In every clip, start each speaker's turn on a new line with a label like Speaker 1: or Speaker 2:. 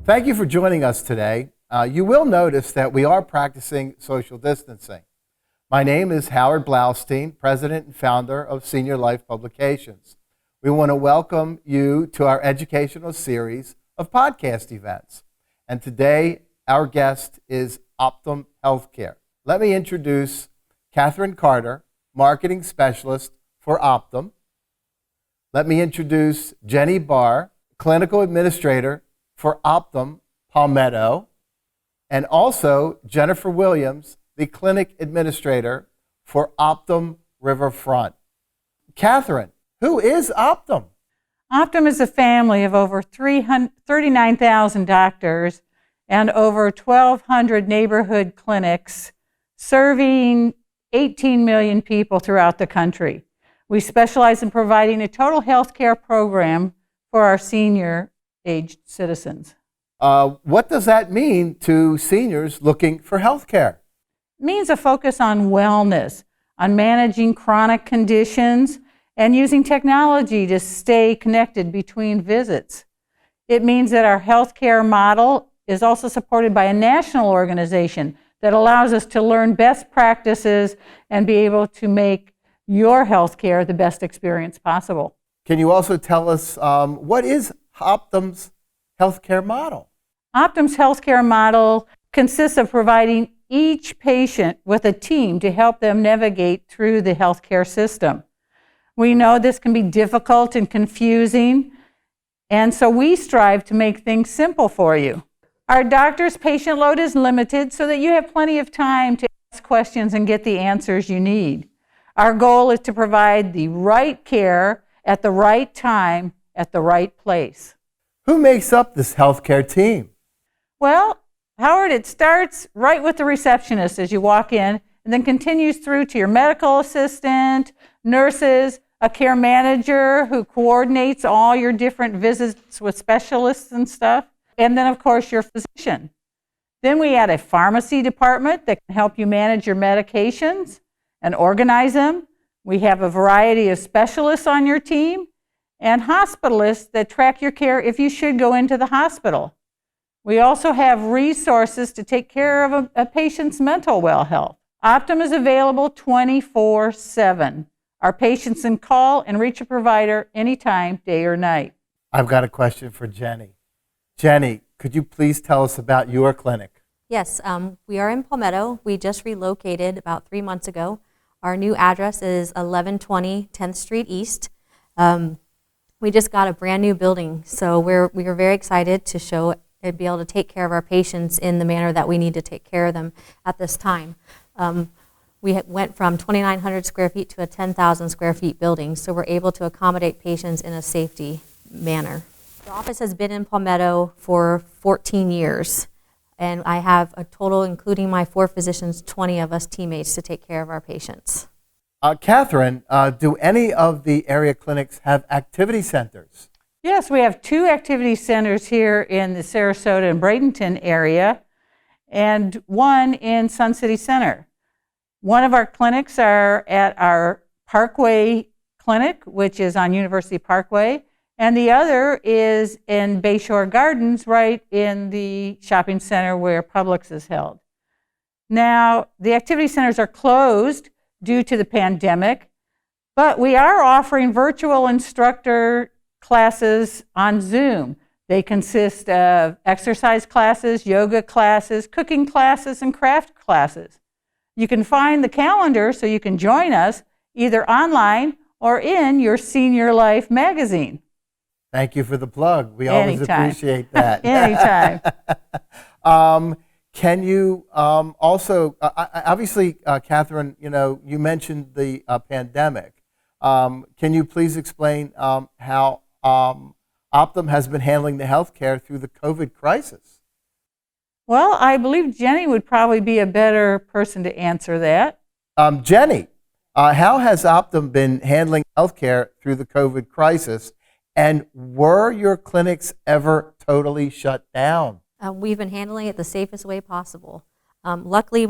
Speaker 1: Thank you for joining us today. You will notice that we are practicing social distancing. My name is Howard Blaustein, President and founder of Senior Life Publications. We want to welcome you to our educational series of podcast events. And today, our guest is Optum Healthcare. Let me introduce Catherine Carter, Marketing Specialist for Optum. Let me introduce Jenny Barr, Clinical Administrator for Optum Palmetto, and also Jennifer Williams, the Clinic Administrator for Optum Riverfront. Catherine, who is Optum?
Speaker 2: Optum is a family of over 39,000 doctors and over 1,200 neighborhood clinics serving 18 million people throughout the country. We specialize in providing a total health care program for our senior-aged citizens.
Speaker 1: What does that mean to seniors looking for health care?
Speaker 2: It means a focus on wellness, on managing chronic conditions, and using technology to stay connected between visits. It means that our healthcare model is also supported by a national organization that allows us to learn best practices and be able to make your healthcare the best experience possible.
Speaker 1: Can you also tell us what is Optum's healthcare model?
Speaker 2: Optum's healthcare model consists of providing each patient with a team to help them navigate through the healthcare system. We know this can be difficult and confusing, and so we strive to make things simple for you. Our doctor's patient load is limited so that you have plenty of time to ask questions and get the answers you need. Our goal is to provide the right care at the right time at the right place.
Speaker 1: Who makes up this healthcare team?
Speaker 2: Well, Howard, it starts right with the receptionist as you walk in and then continues through to your medical assistant, nurses, a care manager who coordinates all your different visits with specialists and stuff, and then, of course, your physician. Then we add a pharmacy department that can help you manage your medications and organize them. We have a variety of specialists on your team and hospitalists that track your care if you should go into the hospital. We also have resources to take care of a patient's mental well health. Optum is available 24/7. Our patients can call and reach a provider anytime, day or night.
Speaker 1: I've got a question for Jenny. Jenny, could you please tell us about your clinic?
Speaker 3: Yes, we are in Palmetto. We just relocated about 3 months ago. Our new address is 1120 10th Street East. We just got a brand new building, so we are very excited to show and be able to take care of our patients in the manner that we need to take care of them at this time. We went from 2,900 square feet to a 10,000 square feet building, so we're able to accommodate patients in a safety manner. The office has been in Palmetto for 14 years, and I have a total, including my 4 physicians, 20 of us teammates to take care of our patients.
Speaker 1: Catherine, do any of the area clinics have activity centers?
Speaker 2: Yes, we have 2 activity centers here in the Sarasota and Bradenton area, and 1 in Sun City Center. One of our clinics are at our Parkway Clinic, which is on University Parkway, and the other is in Bayshore Gardens, right in the shopping center where Publix is held. Now, the activity centers are closed due to the pandemic, but we are offering virtual instructor classes on Zoom. They consist of exercise classes, yoga classes, cooking classes, and craft classes. You can find the calendar so you can join us either online or in your Senior Life magazine.
Speaker 1: Thank you for the plug. We always appreciate that.
Speaker 2: Anytime.
Speaker 1: Can you also, obviously, Catherine, you mentioned the pandemic. Can you please explain how Optum has been handling the healthcare through the COVID crisis?
Speaker 2: Well, I believe Jenny would probably be a better person to answer that.
Speaker 1: Jenny, how has Optum been handling healthcare through the COVID crisis, and were your clinics ever totally shut down?
Speaker 3: We've been handling it the safest way possible. Luckily,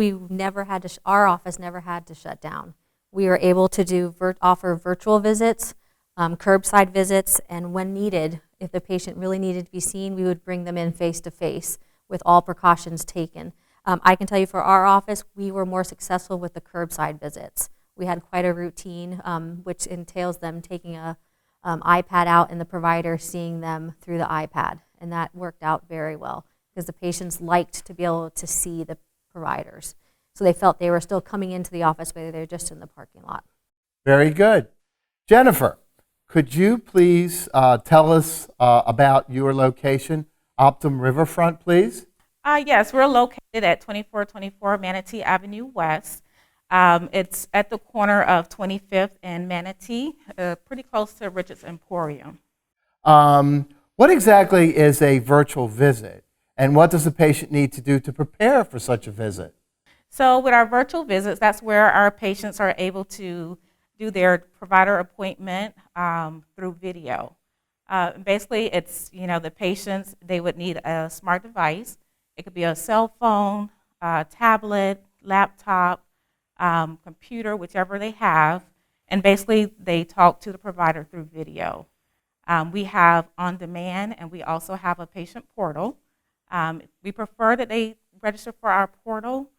Speaker 3: our office never had to shut down. We were able to offer virtual visits, curbside visits, and when needed, if the patient really needed to be seen, we would bring them in face-to-face with all precautions taken. I can tell you for our office, we were more successful with the curbside visits. We had quite a routine, which entails them taking a iPad out and the provider seeing them through the iPad. And that worked out very well because the patients liked to be able to see the providers. So they felt they were still coming into the office, whether they're just in the parking lot.
Speaker 1: Very good. Jennifer, could you please tell us about your location, Optum Riverfront, please?
Speaker 4: Yes, we're located at 2424 Manatee Avenue West. It's at the corner of 25th and Manatee, pretty close to Richard's Emporium.
Speaker 1: What exactly is a virtual visit, and what does the patient need to do to prepare for such a visit?
Speaker 4: So with our virtual visits, that's where our patients are able to do their provider appointment through video. Basically, it's, the patients, they would need a smart device. It could be a cell phone, tablet, laptop, computer, whichever they have, and basically they talk to the provider through video. We have on demand, and we also have a patient portal. We prefer that they register for our portal.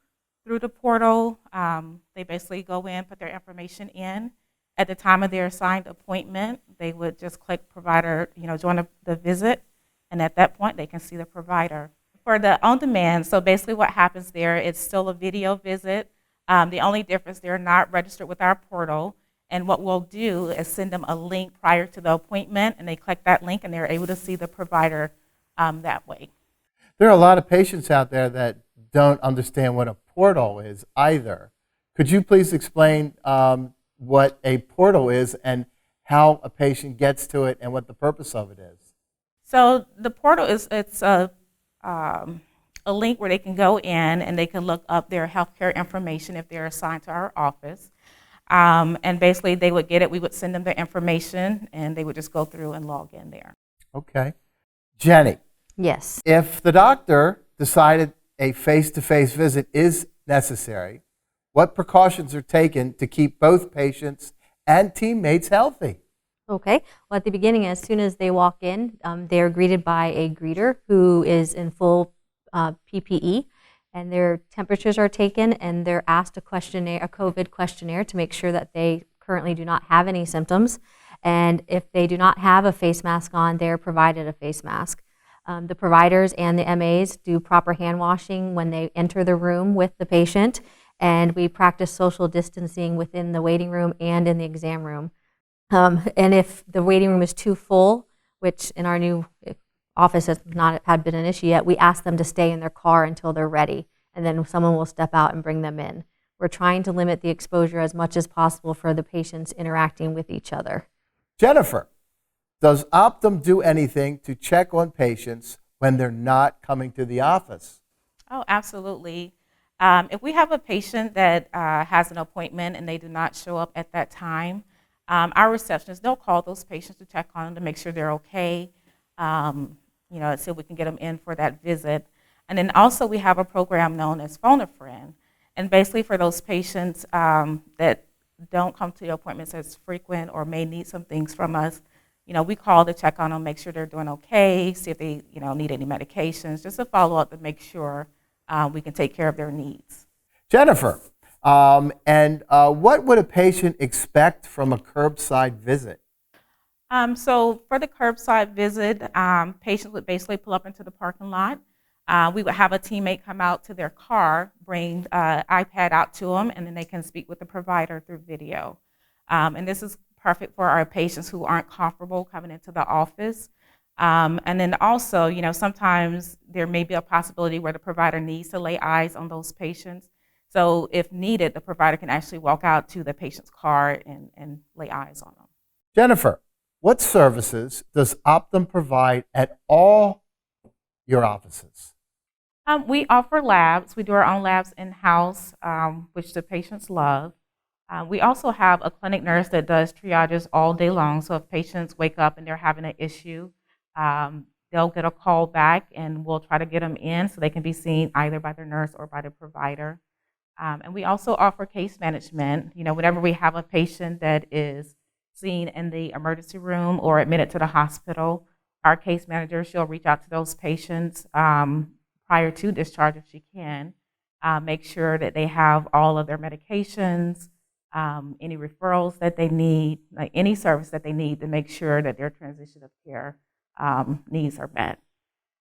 Speaker 4: Through the portal, they basically go in, put their information in. At the time of their assigned appointment, they would just click provider, join the visit, and at that point they can see the provider. For the on-demand, so basically what happens there, it's still a video visit. The only difference, they're not registered with our portal, and what we'll do is send them a link prior to the appointment, and they click that link and they're able to see the provider that way.
Speaker 1: There are a lot of patients out there that don't understand what a portal is either. Could you please explain what a portal is and how a patient gets to it and what the purpose of it is?
Speaker 4: So the portal it's a link where they can go in and they can look up their healthcare information if they're assigned to our office. And basically they would get it, we would send them the information, and they would just go through and log in there.
Speaker 1: Okay. Jenny,
Speaker 3: Yes.
Speaker 1: if the doctor decided a face-to-face visit is necessary, what precautions are taken to keep both patients and teammates healthy?
Speaker 3: Okay. Well, at the beginning, as soon as they walk in, they are greeted by a greeter who is in full PPE, and their temperatures are taken, and they're asked a COVID questionnaire to make sure that they currently do not have any symptoms. And if they do not have a face mask on, they're provided a face mask. The providers and the MAs do proper hand washing when they enter the room with the patient, and we practice social distancing within the waiting room and in the exam room. And if the waiting room is too full, which in our new office has not had been an issue yet, we ask them to stay in their car until they're ready, and then someone will step out and bring them in. We're trying to limit the exposure as much as possible for the patients interacting with each other.
Speaker 1: Jennifer, does Optum do anything to check on patients when they're not coming to the office?
Speaker 4: Oh, absolutely. If we have a patient that has an appointment and they do not show up at that time, our receptionists, they'll call those patients to check on them to make sure they're okay, see if we can get them in for that visit. And then also we have a program known as Phone a Friend. And basically for those patients that don't come to the appointments as frequent or may need some things from us, we call to check on them, make sure they're doing okay, see if they, need any medications, just to follow up to make sure we can take care of their needs.
Speaker 1: Jennifer, what would a patient expect from a curbside visit?
Speaker 4: So for the curbside visit, patients would basically pull up into the parking lot. We would have a teammate come out to their car, bring an iPad out to them, and then they can speak with the provider through video. And this is perfect for our patients who aren't comfortable coming into the office. And then also, sometimes there may be a possibility where the provider needs to lay eyes on those patients. So if needed, the provider can actually walk out to the patient's car and lay eyes on them.
Speaker 1: Jennifer, what services does Optum provide at all your offices?
Speaker 4: We offer labs. We do our own labs in-house, which the patients love. We also have a clinic nurse that does triages all day long. So if patients wake up and they're having an issue, they'll get a call back and we'll try to get them in so they can be seen either by their nurse or by the provider. And we also offer case management. Whenever we have a patient that is seen in the emergency room or admitted to the hospital, Our case manager, she'll reach out to those patients prior to discharge if she can, make sure that they have all of their medications, any referrals that they need, like any service that they need to make sure that their transition of care needs are met.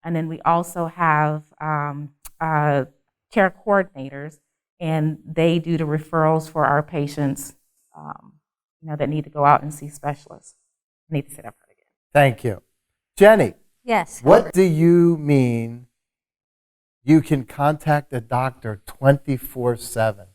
Speaker 4: And then we also have care coordinators, and they do the referrals for our patients that need to go out and see specialists. I need to sit up again.
Speaker 1: Thank you. Jenny,
Speaker 3: Yes.
Speaker 1: what do you mean you can contact a doctor 24/7?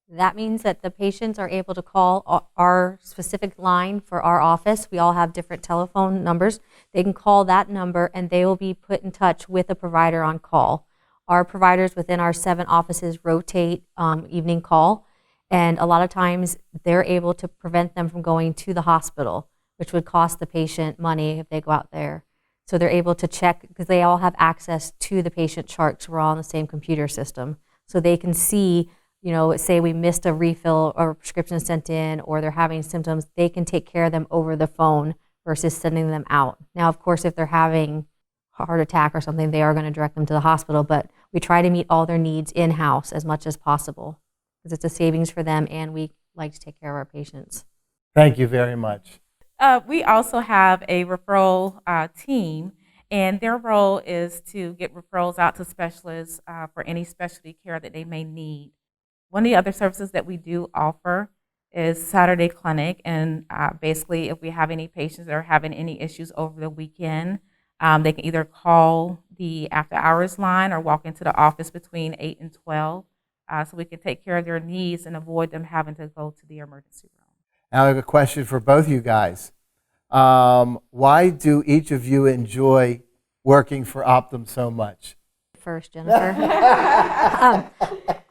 Speaker 3: That means that the patients are able to call our specific line for our office. We all have different telephone numbers. They can call that number and they will be put in touch with a provider on call. Our providers within our 7 offices rotate evening call, and a lot of times they're able to prevent them from going to the hospital, which would cost the patient money if they go out there. So they're able to check, because they all have access to the patient charts. We're all on the same computer system. So they can see, say we missed a refill or a prescription sent in, or they're having symptoms, they can take care of them over the phone versus sending them out. Now, of course, if they're having a heart attack or something, they are going to direct them to the hospital, but we try to meet all their needs in-house as much as possible, because it's a savings for them, and we like to take care of our patients.
Speaker 1: Thank you very much.
Speaker 4: We also have a referral team, and their role is to get referrals out to specialists for any specialty care that they may need. One of the other services that we do offer is Saturday clinic, and basically if we have any patients that are having any issues over the weekend, they can either call the after hours line or walk into the office between 8 and 12 so we can take care of their needs and avoid them having to go to the emergency room.
Speaker 1: Now I have a question for both you guys. Why do each of you enjoy working for Optum so much?
Speaker 3: First, Jennifer.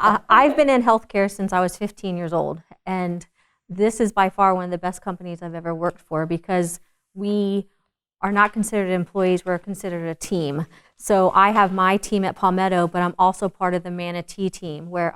Speaker 3: I've been in healthcare since I was 15 years old, and this is by far one of the best companies I've ever worked for, because we are not considered employees, we're considered a team. So I have my team at Palmetto, but I'm also part of the Manatee team, where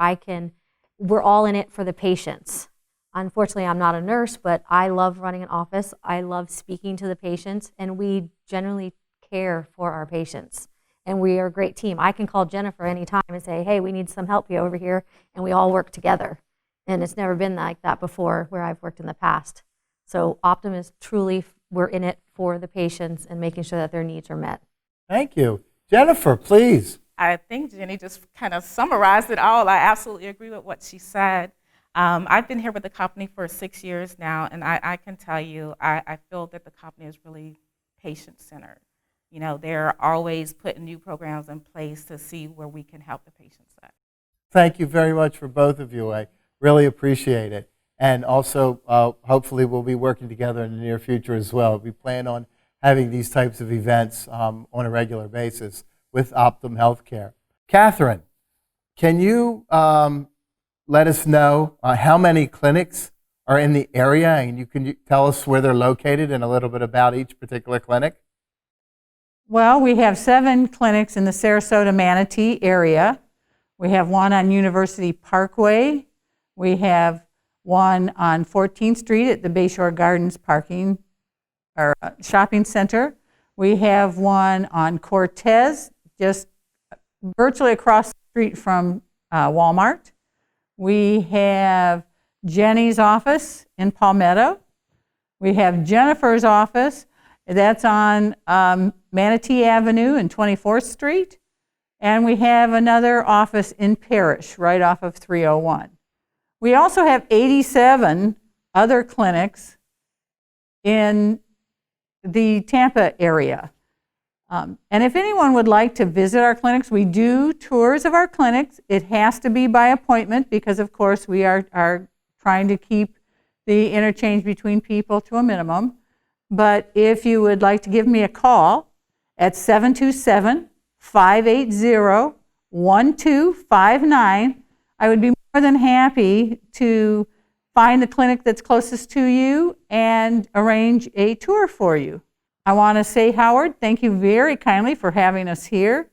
Speaker 3: we're all in it for the patients. Unfortunately, I'm not a nurse, but I love running an office. I love speaking to the patients, and we generally care for our patients. And we are a great team. I can call Jennifer anytime and say, hey, we need some help over here, and we all work together. And it's never been like that before where I've worked in the past. So Optum is truly, we're in it for the patients and making sure that their needs are met.
Speaker 1: Thank you. Jennifer, please.
Speaker 4: I think Jenny just kind of summarized it all. I absolutely agree with what she said. I've been here with the company for 6 years now, and I can tell you, I feel that the company is really patient-centered. They're always putting new programs in place to see where we can help the patients at.
Speaker 1: Thank you very much for both of you. I really appreciate it. And also, hopefully we'll be working together in the near future as well. We plan on having these types of events on a regular basis with Optum Healthcare. Catherine, can you let us know how many clinics are in the area, and can you tell us where they're located and a little bit about each particular clinic?
Speaker 2: Well, we have 7 clinics in the Sarasota Manatee area. We have one on University Parkway. We have one on 14th Street at the Bayshore Gardens shopping center. We have one on Cortez, just virtually across the street from Walmart. We have Jenny's office in Palmetto. We have Jennifer's office, that's on Manatee Avenue and 24th Street. And we have another office in Parrish, right off of 301. We also have 87 other clinics in the Tampa area. And if anyone would like to visit our clinics, we do tours of our clinics. It has to be by appointment because, of course, we are trying to keep the interchange between people to a minimum. But if you would like to give me a call at 727-580-1259, I would be more than happy to find the clinic that's closest to you and arrange a tour for you. I want to say, Howard, thank you very kindly for having us here.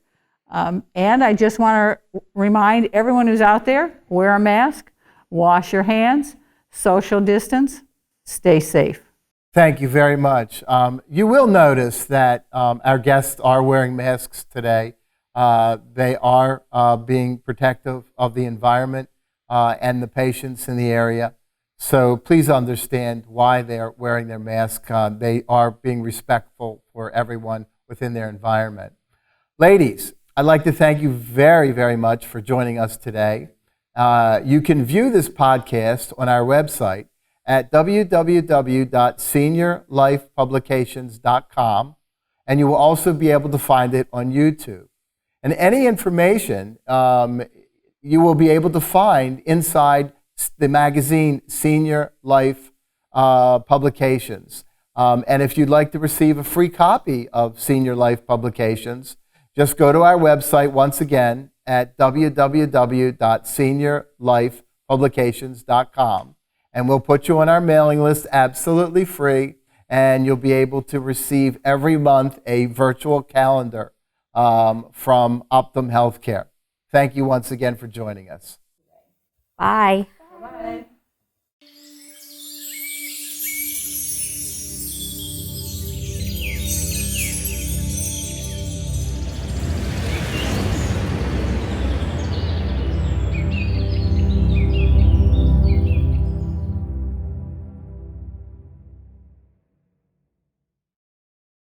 Speaker 2: And I just want to remind everyone who's out there, wear a mask, wash your hands, social distance, stay safe.
Speaker 1: Thank you very much. You will notice that our guests are wearing masks today. They are being protective of the environment and the patients in the area. So please understand why they are wearing their mask. They are being respectful for everyone within their environment. Ladies, I'd like to thank you very, very much for joining us today. You can view this podcast on our website at www.seniorlifepublications.com, and you will also be able to find it on YouTube. And any information you will be able to find inside the magazine Senior Life Publications. And if you'd like to receive a free copy of Senior Life Publications, just go to our website once again at www.seniorlifepublications.com. And we'll put you on our mailing list absolutely free, and you'll be able to receive every month a virtual calendar from Optum Healthcare. Thank you once again for joining us.
Speaker 3: Bye.